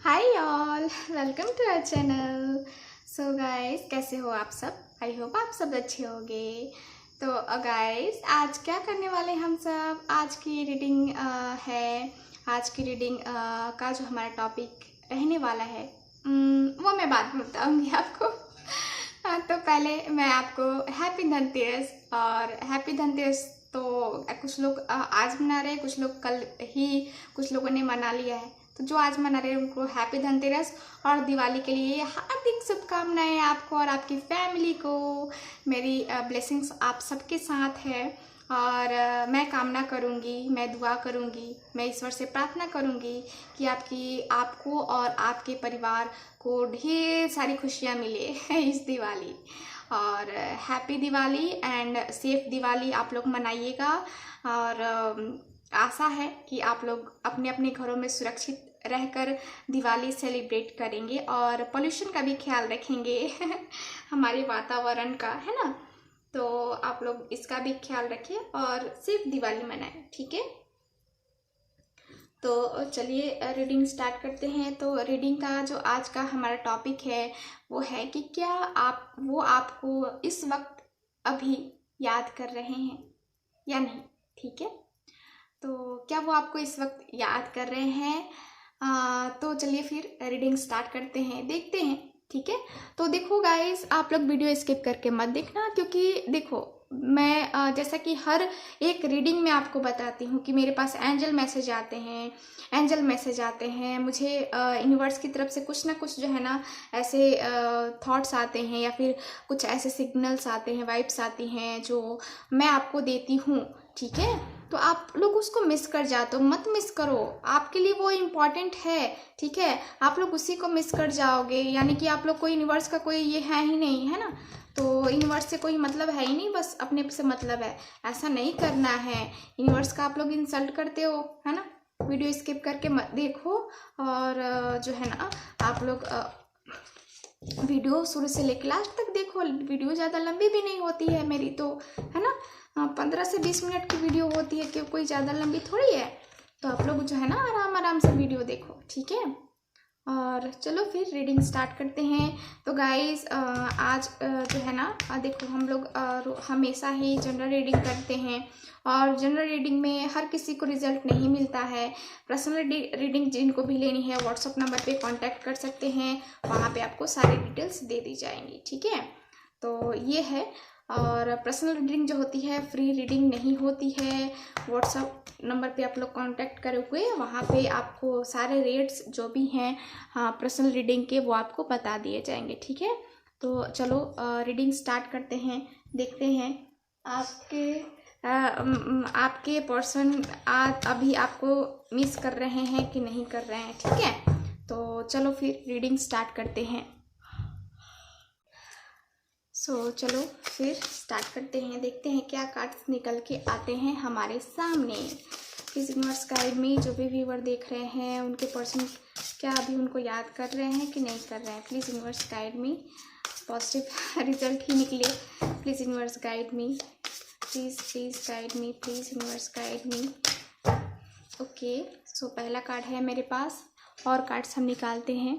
Hi all, welcome to our channel. So guys, कैसे हो आप सब? आई होप आप सब अच्छे होंगे। तो गाइस, आज क्या करने वाले हम सब? आज की रीडिंग है। आज की रीडिंग का जो हमारा टॉपिक रहने वाला है वो मैं बाद में बताऊंगी आपको। तो पहले मैं आपको हैप्पी धनतेरस और हैप्पी धनतेरस तो कुछ लोग आज मना रहे हैं, कुछ लोग कल ही, कुछ लोगों ने मना लिया है। तो जो आज मना रहे हैं उनको हैप्पी धनतेरस और दिवाली के लिए हार्दिक शुभकामनाएं आपको और आपकी फैमिली को। मेरी ब्लेसिंग्स आप सबके साथ है और मैं कामना करूंगी, मैं दुआ करूंगी, मैं ईश्वर से प्रार्थना करूंगी कि आपको और आपके परिवार को ढेर सारी खुशियां मिले इस दिवाली। और happy Diwali and safe Diwali आप लोग मनाइएगा। और आशा है कि आप लोग अपने अपने घरों में सुरक्षित रहकर दिवाली सेलिब्रेट करेंगे और पोल्यूशन का भी ख्याल रखेंगे हमारे वातावरण का, है ना। तो आप लोग इसका भी ख्याल रखें और सिर्फ दिवाली मनाएं, ठीक है। तो चलिए रीडिंग स्टार्ट करते हैं। तो रीडिंग का जो आज का हमारा टॉपिक है वो है कि क्या आपको इस वक्त अभी याद कर रहे हैं या नहीं, ठीक है। तो क्या वो आपको इस वक्त याद कर रहे हैं? तो चलिए फिर रीडिंग स्टार्ट करते हैं, देखते हैं, ठीक है। तो देखो गाइस, आप लोग वीडियो स्किप करके मत देखना, क्योंकि देखो मैं जैसा कि हर एक रीडिंग में आपको बताती हूँ कि मेरे पास एंजल मैसेज आते हैं मुझे यूनिवर्स की तरफ से कुछ ना कुछ जो है ना ऐसे थॉट्स आते हैं या फिर कुछ ऐसे सिग्नल्स आते हैं, वाइब्स आती हैं जो मैं आपको देती हूँ, ठीक है। तो आप लोग उसको मिस कर जाते हो, मत मिस करो, आपके लिए वो इम्पॉर्टेंट है, ठीक है। आप लोग उसी को मिस कर जाओगे, यानी कि आप लोग कोई यूनिवर्स का कोई ये है ही नहीं, है ना। तो यूनिवर्स से कोई मतलब है ही नहीं, बस अपने से मतलब है। ऐसा नहीं करना है, यूनिवर्स का आप लोग इंसल्ट करते हो, है ना। वीडियो स्किप करके मत देखो और जो है ना आप लोग वीडियो शुरू से लेकर लास्ट तक देखो। वीडियो ज़्यादा लंबी भी नहीं होती है मेरी, तो है ना 15 से 20 मिनट की वीडियो होती है, कि कोई ज़्यादा लंबी थोड़ी है। तो आप लोग जो है ना आराम आराम से वीडियो देखो, ठीक है। और चलो फिर रीडिंग स्टार्ट करते हैं। तो गाइस आज जो है ना देखो, हम लोग हमेशा ही जनरल रीडिंग करते हैं और जनरल रीडिंग में हर किसी को रिजल्ट नहीं मिलता है। पर्सनल रीडिंग जिनको भी लेनी है व्हाट्सअप नंबर पे कांटेक्ट कर सकते हैं, वहाँ पे आपको सारी डिटेल्स दे दी जाएंगी, ठीक है। तो ये है। और पर्सनल रीडिंग जो होती है फ्री रीडिंग नहीं होती है। व्हाट्सअप नंबर पे आप लोग कांटेक्ट करोगे, वहाँ पे आपको सारे रेट्स जो भी हैं पर्सनल रीडिंग के वो आपको बता दिए जाएंगे, ठीक है। तो चलो रीडिंग स्टार्ट करते हैं, देखते हैं आपके पर्सन आज अभी आपको मिस कर रहे हैं कि नहीं कर रहे हैं, ठीक है। तो चलो फिर रीडिंग स्टार्ट करते हैं। चलो फिर स्टार्ट करते हैं, देखते हैं क्या कार्ड्स निकल के आते हैं हमारे सामने। प्लीज़ यूनिवर्स गाइड में जो भी व्यूअर देख रहे हैं उनके पर्सन क्या अभी उनको याद कर रहे हैं कि नहीं कर रहे हैं। प्लीज़ यूनिवर्स गाइड में पॉजिटिव रिजल्ट ही निकले। Please universe guide me, please guide me, please universe guide me. Okay, so पहला कार्ड है मेरे पास और कार्ड्स हम निकालते हैं।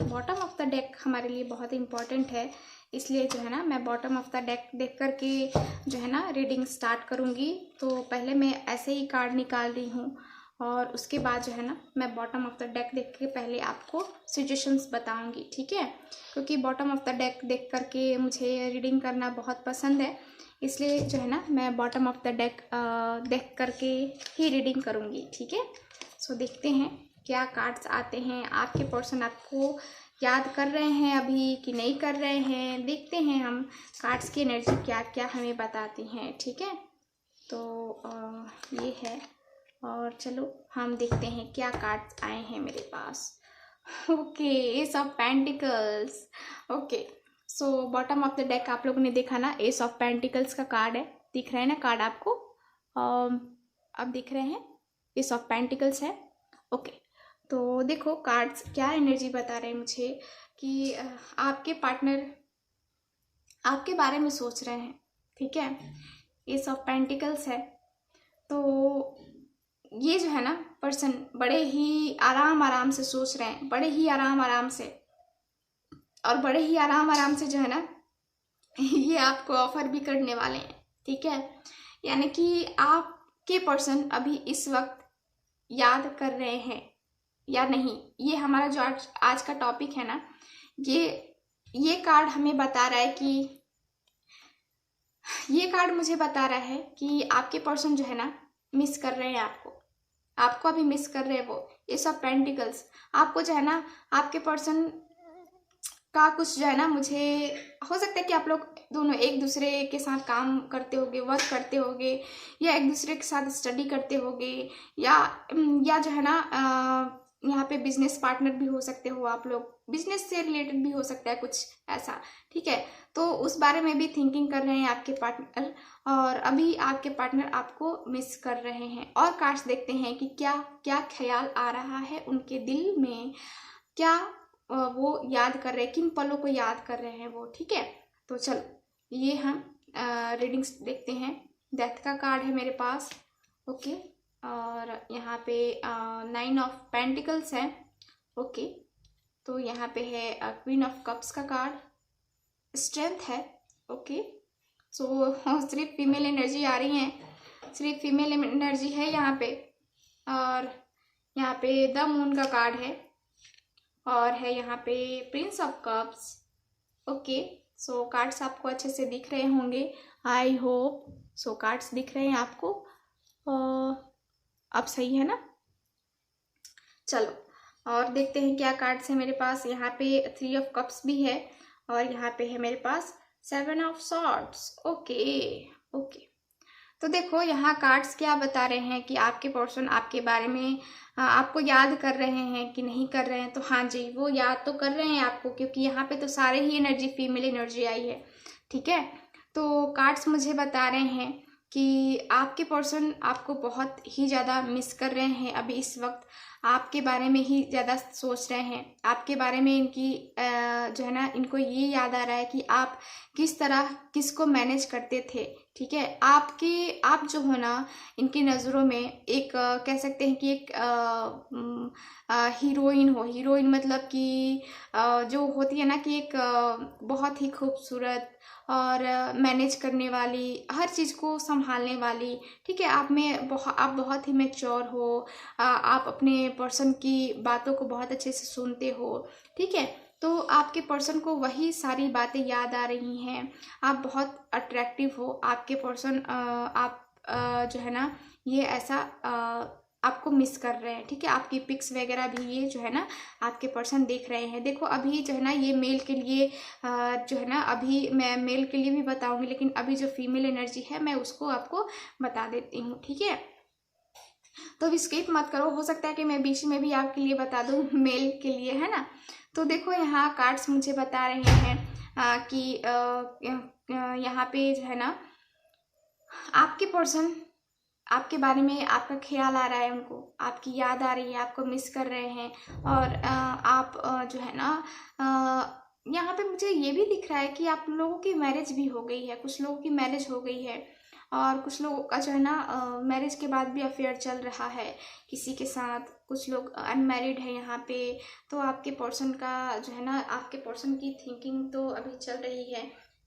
बॉटम ऑफ द डेक हमारे लिए बहुत इम्पॉर्टेंट है, इसलिए जो है ना मैं बॉटम ऑफ द डेक देख करके जो है ना रीडिंग स्टार्ट करूँगी। तो पहले मैं ऐसे ही कार्ड निकाल रही हूँ और उसके बाद जो है ना मैं बॉटम ऑफ द डेक देख के पहले आपको सिचुएशंस बताऊँगी, ठीक है। क्योंकि बॉटम ऑफ द डेक देख करके मुझे रीडिंग करना बहुत पसंद है, इसलिए जो है ना मैं बॉटम ऑफ द डेक देख करके ही रीडिंग करूँगी, ठीक है। देखते हैं क्या कार्ड्स आते हैं। आपके पर्सन आपको याद कर रहे हैं अभी कि नहीं कर रहे हैं, देखते हैं हम कार्ड्स की एनर्जी क्या क्या हमें बताती हैं, ठीक है। तो ये है और चलो हम देखते हैं क्या कार्ड्स आए हैं मेरे पास। Okay, ace of pentacles. Okay, bottom of the deck आप लोगों ने देखा ना, एस ऑफ पेंटिकल्स का कार्ड है, दिख रहा है ना कार्ड आपको? अब दिख रहे हैं, एस ऑफ पेंटिकल्स है। ओके, तो देखो कार्ड्स क्या एनर्जी बता रहे हैं मुझे कि आपके पार्टनर आपके बारे में सोच रहे हैं, ठीक है। एस ऑफ पेंटिकल्स है, तो ये जो है ना पर्सन बड़े ही आराम से सोच रहे हैं, बड़े ही आराम से, और बड़े ही आराम से जो है ना ये आपको ऑफर भी करने वाले हैं, ठीक है। यानी कि आपके पर्सन अभी इस वक्त याद कर रहे हैं या नहीं, ये हमारा जो आज का टॉपिक है ना, ये कार्ड हमें बता रहा है कि, ये कार्ड मुझे बता रहा है कि आपके पर्सन जो है ना मिस कर रहे हैं आपको अभी मिस कर रहे हैं वो। एस ऑफ पेंटिकल्स, आपको जो है ना आपके पर्सन का कुछ जो है ना, मुझे हो सकता है कि आप लोग दोनों एक दूसरे के साथ काम करते होगे, वर्क करते होगे, या एक दूसरे के साथ स्टडी करते होगे, या जो है ना यहाँ पे बिजनेस पार्टनर भी हो सकते हो आप लोग, बिजनेस से रिलेटेड भी हो सकता है कुछ ऐसा, ठीक है। तो उस बारे में भी थिंकिंग कर रहे हैं आपके पार्टनर, और अभी आपके पार्टनर आपको मिस कर रहे हैं। और कार्ड्स देखते हैं कि क्या क्या ख्याल आ रहा है उनके दिल में, क्या वो याद कर रहे हैं, किन पलों को याद कर रहे हैं वो, ठीक है। तो चलो ये हम रीडिंग्स देखते हैं। डेथ का कार्ड है मेरे पास, ओके, और यहाँ पे 9 ऑफ पेंटिकल्स है, ओके। तो यहाँ पे है क्वीन ऑफ कप्स का कार्ड, स्ट्रेंथ है, ओके। सो सिर्फ फीमेल एनर्जी आ रही है, सिर्फ फीमेल एनर्जी है यहाँ पे। और यहाँ पे द मून का कार्ड है, और है यहाँ पे Prince of cups, okay. So cards आपको अच्छे से दिख रहे होंगे, आई होप सो कार्ड्स दिख रहे हैं आपको, अब सही है ना। चलो और देखते हैं क्या कार्ड्स है मेरे पास। यहाँ पे 3 ऑफ कप्स भी है, और यहाँ पे है मेरे पास 7 ऑफ सॉर्ड्स, ओके ओके। तो देखो यहाँ कार्ड्स क्या बता रहे हैं कि आपके पर्सन आपके बारे में आपको याद कर रहे हैं कि नहीं कर रहे हैं। तो हाँ जी, वो याद तो कर रहे हैं आपको, क्योंकि यहाँ पे तो सारे ही एनर्जी फीमेल एनर्जी आई है, ठीक है। तो कार्ड्स मुझे बता रहे हैं कि आपके पर्सन आपको बहुत ही ज़्यादा मिस कर रहे हैं, अभी इस वक्त आपके बारे में ही ज़्यादा सोच रहे हैं, आपके बारे में इनकी जो है ना, इनको ये याद आ रहा है कि आप किस तरह किसको मैनेज करते थे, ठीक है। आप जो हो ना इनकी नज़रों में एक कह सकते हैं कि एक हीरोइन हो। हीरोइन मतलब कि जो होती है ना कि एक बहुत ही खूबसूरत और मैनेज करने वाली, हर चीज़ को संभालने वाली, ठीक है। आप बहुत ही मैच्योर हो, आप अपने पर्सन की बातों को बहुत अच्छे से सुनते हो, ठीक है। तो आपके पर्सन को वही सारी बातें याद आ रही हैं, आप बहुत अट्रैक्टिव हो, आपके पर्सन आप जो है ना ये ऐसा आपको मिस कर रहे हैं, ठीक है। आपकी पिक्स वगैरह भी ये जो है ना आपके पर्सन देख रहे हैं। देखो अभी जो है ना ये मेल के लिए जो है ना, अभी मैं मेल के लिए भी बताऊंगी, लेकिन अभी जो फीमेल एनर्जी है मैं उसको आपको बता देती हूँ, ठीक है। तो अभी स्किप मत करो, हो सकता है कि मैं बीच में भी आपके लिए बता दूँ मेल के लिए, है ना। तो देखो यहाँ कार्ड्स मुझे बता रहे हैं कि यहाँ पे जो है ना आपके पर्सन आपके बारे में, आपका ख्याल आ रहा है, उनको आपकी याद आ रही है, आपको मिस कर रहे हैं। और आप जो है ना यहाँ पे मुझे ये भी दिख रहा है कि आप लोगों की मैरिज भी हो गई है, कुछ लोगों की मैरिज हो गई है, और कुछ लोगों का जो है ना मैरिज के बाद भी अफेयर चल रहा है किसी के साथ, कुछ लोग अनमैरिड है यहाँ पे। तो आपके पर्सन का जो है ना, आपके पर्सन की थिंकिंग तो अभी चल रही है,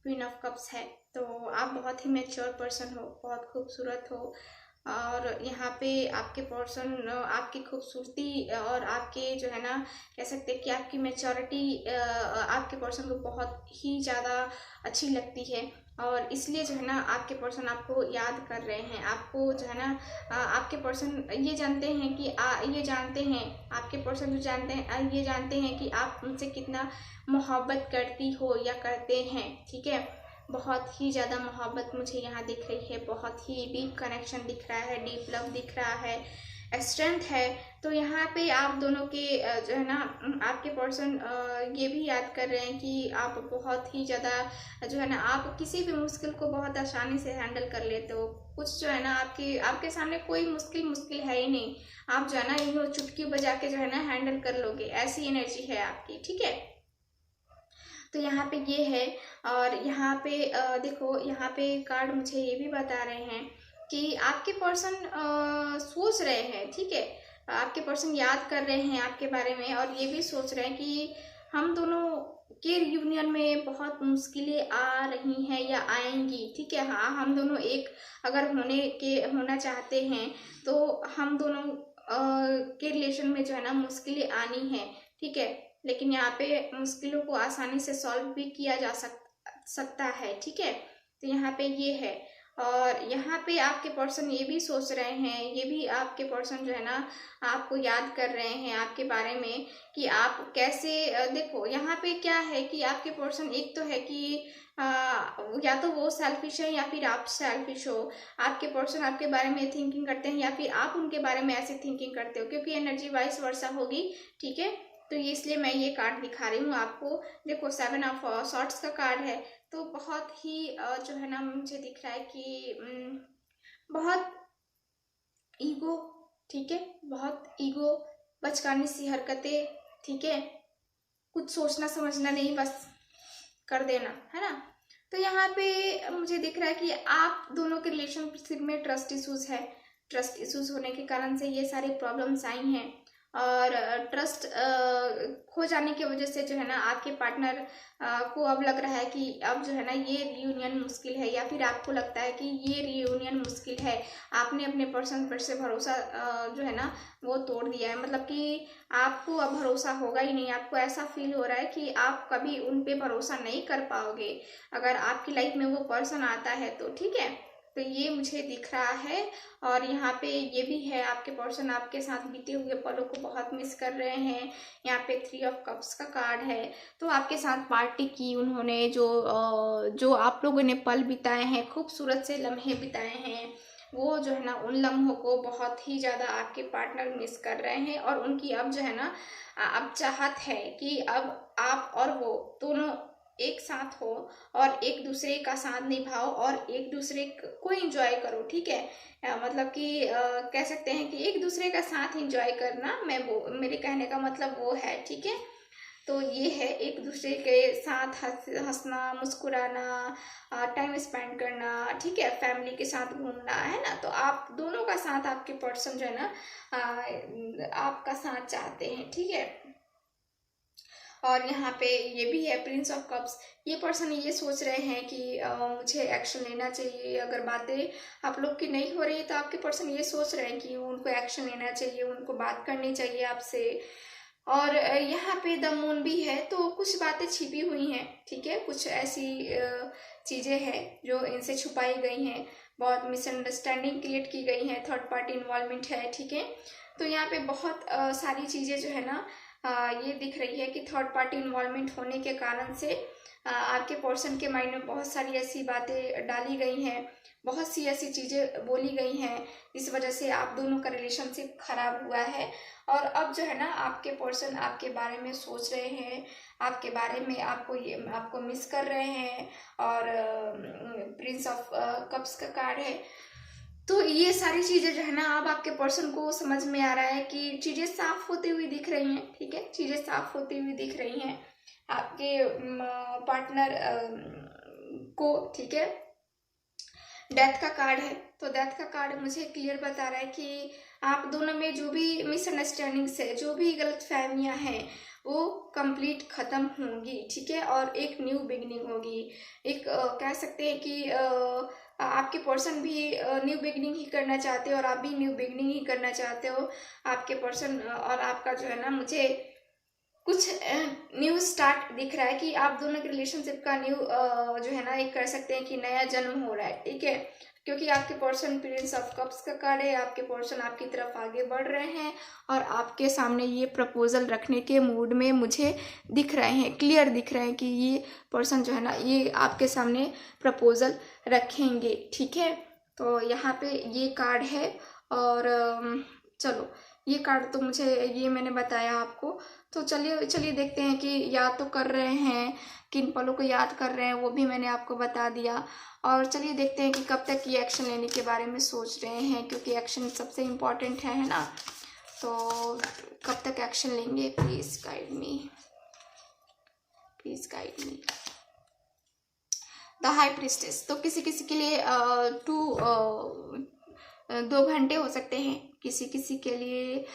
क्वीन ऑफ कप्स है। तो आप बहुत ही मैच्योर पर्सन हो, बहुत खूबसूरत हो, और यहाँ पे आपके पर्सन आपकी खूबसूरती और आपके जो है ना कह सकते हैं कि आपकी मैच्योरिटी आपके पर्सन को बहुत ही ज़्यादा अच्छी लगती है, और इसलिए जो है ना आपके पर्सन आपको याद कर रहे हैं। आपको जो है ना आपके पर्सन ये जानते हैं कि ये जानते हैं, आपके पर्सन जो जानते हैं ये जानते हैं कि आप उनसे कितना मोहब्बत करती हो या करते हैं, ठीक है। बहुत ही ज़्यादा मोहब्बत मुझे यहाँ दिख रही है, बहुत ही डीप कनेक्शन दिख रहा है, डीप लव दिख रहा है, स्ट्रेंथ है। तो यहाँ पे आप दोनों के जो है ना आपके पर्सन ये भी याद कर रहे हैं कि आप बहुत ही ज़्यादा जो है ना आप किसी भी मुश्किल को बहुत आसानी से हैंडल कर लेते हो। कुछ जो है ना आपके सामने कोई मुश्किल है ही नहीं, आप जो है ना यूँ चुटकी बजा के जो है ना हैंडल कर लोगे, ऐसी एनर्जी है आपकी, ठीक है। तो यहाँ पे ये है, और यहाँ पे देखो यहाँ पे कार्ड मुझे ये भी बता रहे हैं कि आपके पर्सन सोच रहे हैं, ठीक है। आपके पर्सन याद कर रहे हैं आपके बारे में, और ये भी सोच रहे हैं कि हम दोनों के रियूनियन में बहुत मुश्किलें आ रही हैं या आएंगी। ठीक है, हाँ, हम दोनों एक अगर होना चाहते हैं तो हम दोनों के रिलेशन में जो है ना मुश्किलें आनी है। ठीक है, लेकिन यहाँ पे मुश्किलों को आसानी से सॉल्व भी किया जा सकता है। ठीक है, तो यहाँ पे ये है। और यहाँ पे आपके पर्सन ये भी सोच रहे हैं, ये भी आपके पर्सन जो है ना आपको याद कर रहे हैं आपके बारे में कि आप कैसे देखो यहाँ पे क्या है कि आपके पर्सन एक तो है कि या तो वो सेल्फिश है या फिर आप सेल्फिश हो। आपके पर्सन आपके बारे में थिंकिंग करते हैं या फिर आप उनके बारे में ऐसे थिंकिंग करते हो, क्योंकि एनर्जी वाइस वर्सा होगी। ठीक है, तो ये इसलिए मैं ये कार्ड दिखा रही हूँ आपको। देखो 7 ऑफ सॉर्ड्स का कार्ड है, तो बहुत ही जो है ना मुझे दिख रहा है कि बहुत ईगो। ठीक है, बहुत ईगो, बचकानी सी हरकतें। ठीक है, कुछ सोचना समझना नहीं, बस कर देना, है ना। तो यहाँ पे मुझे दिख रहा है कि आप दोनों के रिलेशनशिप में ट्रस्ट इश्यूज है। ट्रस्ट इश्यूज होने के कारण से ये सारी प्रॉब्लम्स आई हैं, और ट्रस्ट खो जाने की वजह से जो है ना आपके पार्टनर को अब लग रहा है कि अब जो है ना ये रियूनियन मुश्किल है, या फिर आपको लगता है कि ये रियूनियन मुश्किल है। आपने अपने पर्सन पर से भरोसा जो है ना वो तोड़ दिया है, मतलब कि आपको अब भरोसा होगा ही नहीं। आपको ऐसा फील हो रहा है कि आप कभी उन पे भरोसा नहीं कर पाओगे अगर आपकी लाइफ में वो पर्सन आता है तो। ठीक है, तो ये मुझे दिख रहा है। और यहाँ पे ये भी है, आपके पर्सन आपके साथ बीते हुए पलों को बहुत मिस कर रहे हैं। यहाँ पे 3 ऑफ कप्स का कार्ड है, तो आपके साथ पार्टी की उन्होंने, जो आप लोगों ने पल बिताए हैं, खूबसूरत से लम्हे बिताए हैं, वो जो है ना उन लम्हों को बहुत ही ज़्यादा आपके पार्टनर मिस कर रहे हैं। और उनकी अब जो है ना अब चाहत है कि अब आप और वो दोनों एक साथ हो और एक दूसरे का साथ निभाओ और एक दूसरे को एंजॉय करो। ठीक है, मतलब कि कह सकते हैं कि एक दूसरे का साथ एंजॉय करना, मेरे कहने का मतलब वो है। ठीक है, तो ये है एक दूसरे के साथ हंसना, मुस्कुराना, टाइम स्पेंड करना। ठीक है, फैमिली के साथ घूमना, है ना। तो आप दोनों का साथ आपके पर्सन जो है ना आपका साथ चाहते हैं। ठीक है, और यहाँ पे ये भी है प्रिंस ऑफ कप्स। ये पर्सन ये सोच रहे हैं कि मुझे एक्शन लेना चाहिए। अगर बातें आप लोग की नहीं हो रही तो आपके पर्सन ये सोच रहे हैं कि उनको एक्शन लेना चाहिए, उनको बात करनी चाहिए आपसे। और यहाँ पे द मून भी है, तो कुछ बातें छिपी हुई हैं। ठीक है, कुछ ऐसी चीज़ें हैं जो इनसे छुपाई गई हैं, बहुत मिसअंडरस्टैंडिंग क्रिएट की गई है, थर्ड पार्टी इन्वॉल्वमेंट है। ठीक है, तो यहाँ पे बहुत सारी चीज़ें जो है ना ये दिख रही है कि थर्ड पार्टी इन्वॉल्वमेंट होने के कारण से आपके पर्सन के माइंड में बहुत सारी ऐसी बातें डाली गई हैं, बहुत सी ऐसी चीज़ें बोली गई हैं, इस वजह से आप दोनों का रिलेशनशिप खराब हुआ है। और अब जो है ना आपके पर्सन आपके बारे में सोच रहे हैं, आपके बारे में आपको मिस कर रहे हैं। और प्रिंस ऑफ कप्स का कार्ड है, तो ये सारी चीज़ें जो है ना अब आपके पर्सन को समझ में आ रहा है कि चीज़ें साफ होती हुई दिख रही हैं। ठीक है, चीज़ें साफ होती हुई दिख रही हैं आपके पार्टनर को। ठीक है, डेथ का कार्ड है, तो डेथ का कार्ड मुझे क्लियर बता रहा है कि आप दोनों में जो भी मिसअंडरस्टैंडिंग्स है, जो भी गलत फहमियाँ हैं, वो कंप्लीट ख़त्म होंगी। ठीक है, और एक न्यू बिगनिंग होगी। एक कह सकते हैं कि आपके पर्सन भी न्यू बिगनिंग ही करना चाहते हो और आप भी न्यू बिगनिंग ही करना चाहते हो। आपके पर्सन और आपका जो है ना मुझे कुछ न्यू स्टार्ट दिख रहा है कि आप दोनों के रिलेशनशिप का न्यू जो है ना एक कर सकते हैं कि नया जन्म हो रहा है। ठीक है, क्योंकि आपके पर्सन प्रिंस ऑफ कप्स का कार्ड है, आपके पर्सन आपकी तरफ आगे बढ़ रहे हैं और आपके सामने ये प्रपोजल रखने के मूड में मुझे दिख रहे हैं, क्लियर दिख रहे हैं कि ये पर्सन जो है ना ये आपके सामने प्रपोजल रखेंगे। ठीक है, तो यहाँ पे ये कार्ड है। और चलो, ये कार्ड तो मुझे ये मैंने बताया आपको। तो चलिए देखते हैं कि याद तो कर रहे हैं, किन पलों को याद कर रहे हैं वो भी मैंने आपको बता दिया। और चलिए देखते हैं कि कब तक ये एक्शन लेने के बारे में सोच रहे हैं, क्योंकि एक्शन सबसे इम्पोर्टेंट है ना। तो कब तक एक्शन लेंगे, please guide me, please guide me. The high priestess, तो किसी किसी के लिए 2 घंटे हो सकते हैं, किसी किसी के लिए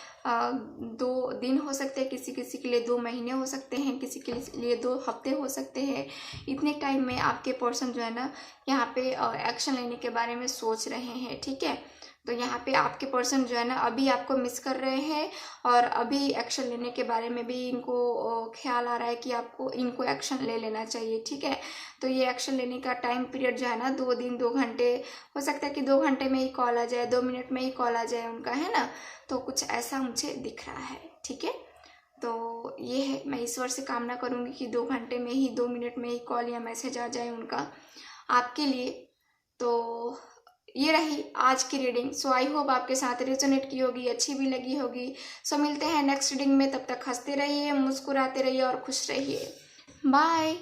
2 दिन हो सकते हैं, किसी किसी के लिए 2 महीने हो सकते हैं, किसी के लिए 2 हफ्ते हो सकते हैं। इतने टाइम में आपके पर्सन जो है ना यहाँ पे एक्शन लेने के बारे में सोच रहे हैं, ठीक है। तो यहाँ पे आपके पर्सन जो है ना अभी आपको मिस कर रहे हैं और अभी एक्शन लेने के बारे में भी इनको ख्याल आ रहा है कि आपको इनको एक्शन ले लेना चाहिए, ठीक है। तो ये एक्शन लेने का टाइम पीरियड जो है ना 2 दिन 2 घंटे हो सकता है कि 2 घंटे में ही कॉल आ जाए, 2 मिनट में ही कॉल आ जाए उनका, है ना। तो कुछ ऐसा मुझे दिख रहा है, ठीक है। तो ये है, मैं ईश्वर से कामना करूँगी कि 2 घंटे में ही, 2 मिनट में ही कॉल या मैसेज आ जाए उनका आपके लिए। तो ये रही आज की रीडिंग। सो आई होप आपके साथ रेजोनेट की होगी, अच्छी भी लगी होगी। सो मिलते हैं नेक्स्ट रीडिंग में, तब तक हंसते रहिए, मुस्कुराते रहिए और खुश रहिए। बाय।